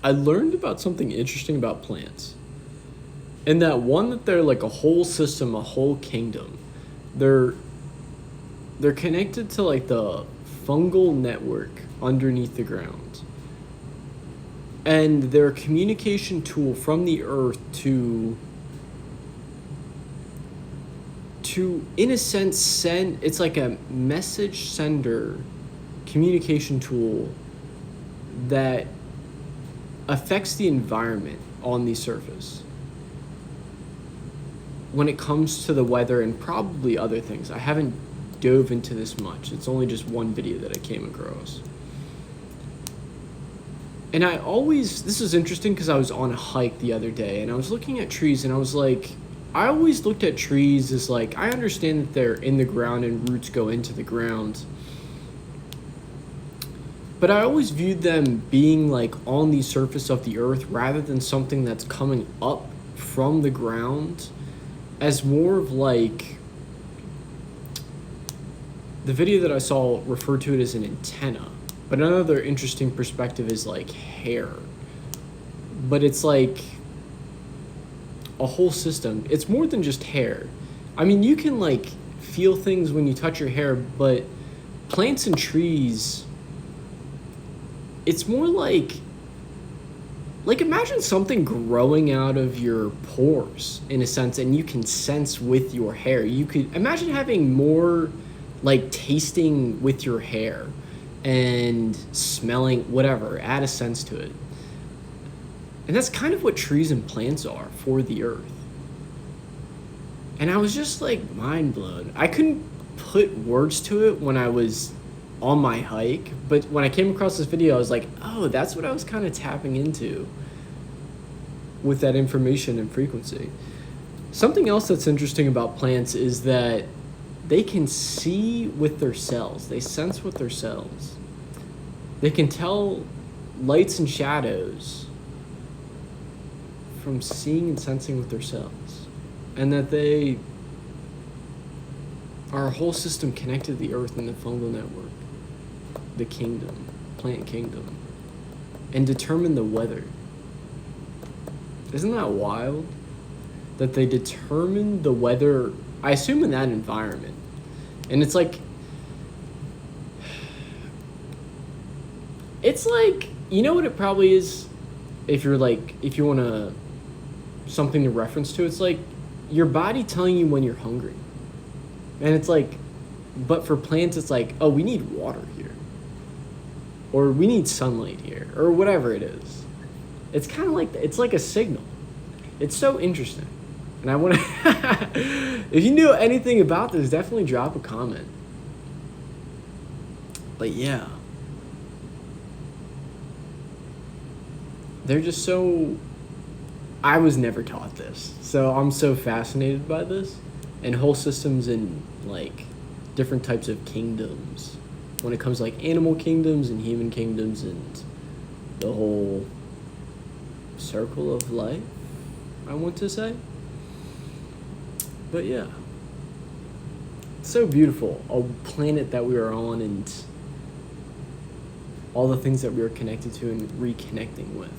I learned about something interesting about plants. And that one that they're like a whole system, a whole kingdom. They're they're connected to like the fungal network underneath the ground. And they're a communication tool from the earth to in a sense send, it's like a message sender communication tool that affects the environment on the surface when it comes to the weather and probably other things. I haven't dove into this much. It's only just one video that I came across. And this is interesting because I was on a hike the other day and I was looking at trees and I was like, I always looked at trees as like, I understand that they're in the ground and roots go into the ground. But I always viewed them being like on the surface of the earth rather than something that's coming up from the ground as more of like, the video that I saw referred to it as an antenna. But another interesting perspective is like hair. But it's like a whole system. It's more than just hair. I mean, you can like feel things when you touch your hair, but plants and trees, it's more like imagine something growing out of your pores in a sense, and you can sense with your hair. You could imagine having more like tasting with your hair and smelling, whatever, add a sense to it. And that's kind of what trees and plants are for the earth. And I was just like mind blown. I couldn't put words to it when I was on my hike, but when I came across this video, I was like, oh, that's what I was kind of tapping into with that information and frequency. Something else that's interesting about plants is that they can see with their cells. They sense with their cells. They can tell lights and shadows from seeing and sensing with their cells. And that they are a whole system connected to the earth and the fungal network, the kingdom, plant kingdom, and determine the weather. Isn't that wild? That they determine the weather, I assume in that environment. And it's like, you know what it probably is? If you want to, something to reference to, it's like your body telling you when you're hungry. And it's like, but for plants, it's like, oh, we need water here. Or we need sunlight here. Or whatever it is. It's kind of like, it's like a signal. It's so interesting. And I want to, if you knew anything about this, definitely drop a comment. But yeah. They're just so, I was never taught this. So I'm so fascinated by this. And whole systems and like different types of kingdoms. When it comes to like animal kingdoms and human kingdoms and the whole circle of life, I want to say. But yeah, it's so beautiful, a planet that we are on and all the things that we are connected to and reconnecting with.